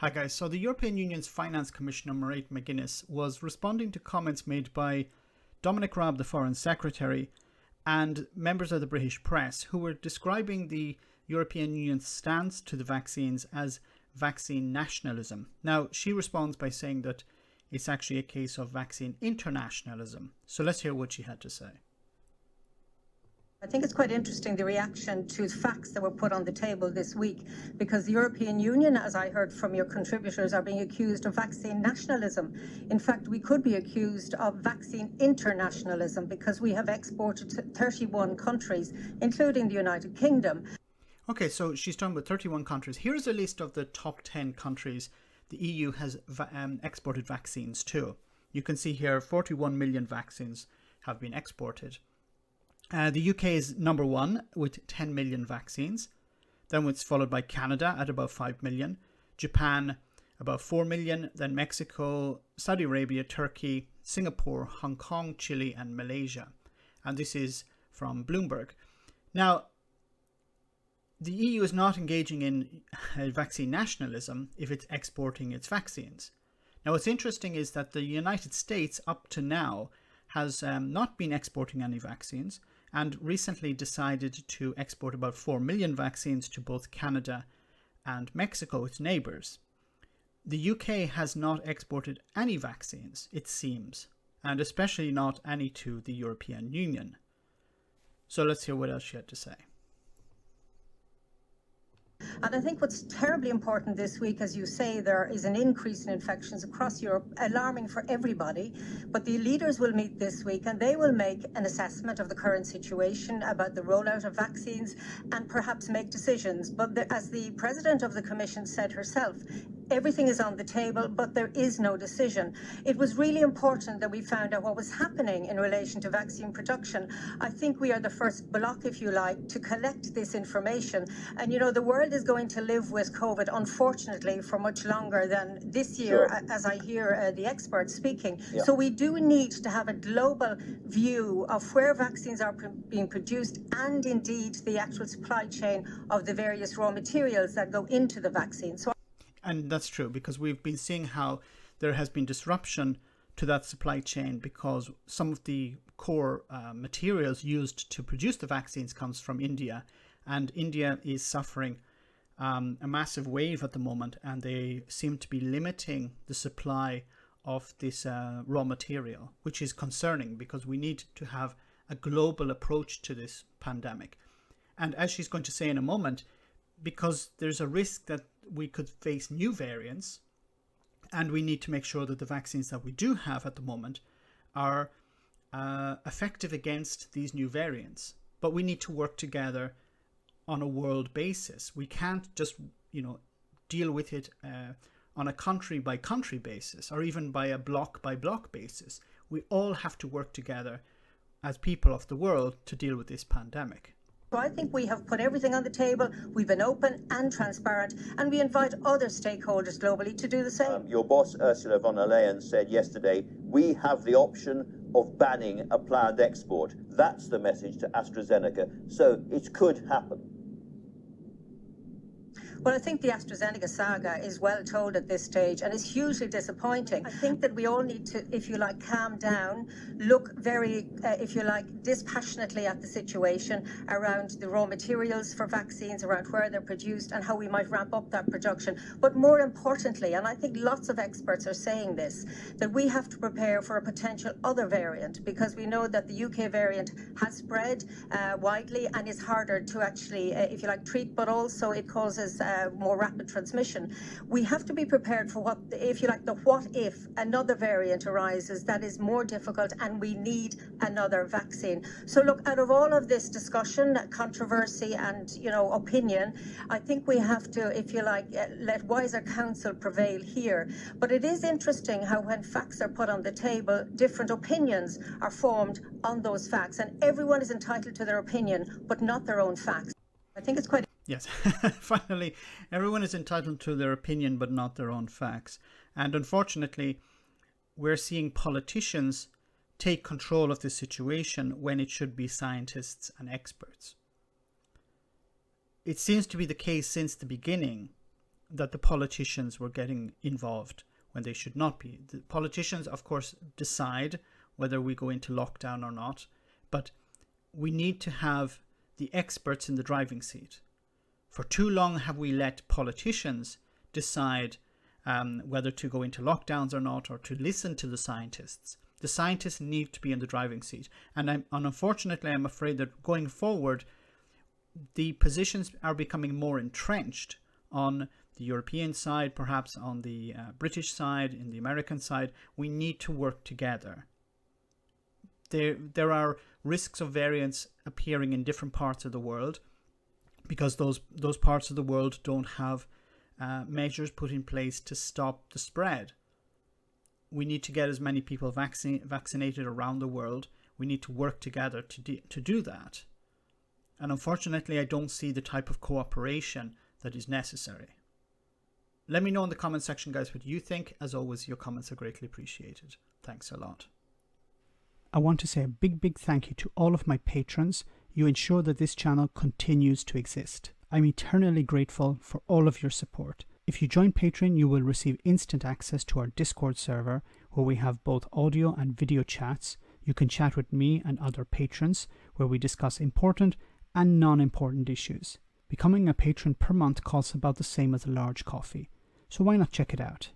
Hi guys, so the European Union's Finance Commissioner Mairead McGuinness was responding to comments made by Dominic Raab, the Foreign Secretary, and members of the British press who were describing the European Union's stance to the vaccines as vaccine nationalism. Now, she responds by saying that it's actually a case of vaccine internationalism. So let's hear what she had to say. I think it's quite interesting, the reaction to facts that were put on the table this week, because the European Union, as I heard from your contributors, are being accused of vaccine nationalism. In fact, we could be accused of vaccine internationalism because we have exported to 31 countries, including the United Kingdom. Okay, so she's talking about 31 countries. Here's a list of the top 10 countries the EU has exported vaccines to. You can see here 41 million vaccines have been exported. The UK is number one with 10 million vaccines. Then it's followed by Canada at about 5 million. Japan about 4 million. Then Mexico, Saudi Arabia, Turkey, Singapore, Hong Kong, Chile and Malaysia. And this is from Bloomberg. Now, the EU is not engaging in vaccine nationalism if it's exporting its vaccines. Now, what's interesting is that the United States up to now has not been exporting any vaccines, and recently decided to export about 4 million vaccines to both Canada and Mexico, its neighbours. The UK has not exported any vaccines, it seems, and especially not any to the European Union. So let's hear what else she had to say. And I think what's terribly important this week, as you say, there is an increase in infections across Europe, alarming for everybody. But the leaders will meet this week and they will make an assessment of the current situation about the rollout of vaccines and perhaps make decisions. But as the President of the Commission said herself, everything is on the table, but there is no decision. It was really important that we found out what was happening in relation to vaccine production. I think we are the first bloc, if you like, to collect this information. And, you know, the world is going to live with COVID, unfortunately, for much longer than this year, Sure. as I hear the experts speaking. Yeah. So we do need to have a global view of where vaccines are being produced and indeed the actual supply chain of the various raw materials that go into the vaccine. And that's true, because we've been seeing how there has been disruption to that supply chain because some of the core materials used to produce the vaccines comes from India, and India is suffering a massive wave at the moment, and they seem to be limiting the supply of this raw material, which is concerning because we need to have a global approach to this pandemic. And as she's going to say in a moment, because there's a risk that we could face new variants, and we need to make sure that the vaccines that we do have at the moment are effective against these new variants. But we need to work together on a world basis. We can't just, deal with it on a country by country basis, or even by a block by block basis. We all have to work together as people of the world to deal with this pandemic. So I think we have put everything on the table. We've been open and transparent, and we invite other stakeholders globally to do the same. Your boss, Ursula von der Leyen, said yesterday, we have the option of banning a planned export. That's the message to AstraZeneca. So it could happen. Well, I think the AstraZeneca saga is well told at this stage and is hugely disappointing. I think that we all need to, if you like, calm down, look very, if you like, dispassionately at the situation around the raw materials for vaccines, around where they're produced and how we might ramp up that production. But more importantly, and I think lots of experts are saying this, that we have to prepare for a potential other variant, because we know that the UK variant has spread widely and is harder to actually, if you like, treat, but also it causes more rapid transmission. We have to be prepared for what, if you like, the what if another variant arises that is more difficult and we need another vaccine. So look, out of all of this discussion, controversy and, opinion, I think we have to, if you like, let wiser counsel prevail here. But it is interesting how when facts are put on the table, different opinions are formed on those facts, and everyone is entitled to their opinion, but not their own facts. I think it's quite... Yes, finally, everyone is entitled to their opinion, but not their own facts. And unfortunately, we're seeing politicians take control of the situation when it should be scientists and experts. It seems to be the case since the beginning that the politicians were getting involved when they should not be. The politicians, of course, decide whether we go into lockdown or not, but we need to have the experts in the driving seat. For too long have we let politicians decide whether to go into lockdowns or not, or to listen to the scientists. The scientists need to be in the driving seat. And unfortunately, I'm afraid that going forward, the positions are becoming more entrenched on the European side, perhaps on the British side, in the American side. We need to work together. There are risks of variants appearing in different parts of the world because those parts of the world don't have measures put in place to stop the spread. We need to get as many people vaccinated around the world. We need to work together to do that. And unfortunately, I don't see the type of cooperation that is necessary. Let me know in the comment section, guys, what you think. As always, your comments are greatly appreciated. Thanks a lot. I want to say a big thank you to all of my patrons. You ensure that this channel continues to exist. I'm eternally grateful for all of your support. If you join Patreon, you will receive instant access to our Discord server, where we have both audio and video chats. You can chat with me and other patrons, where we discuss important and non-important issues. Becoming a patron per month costs about the same as a large coffee, so why not check it out?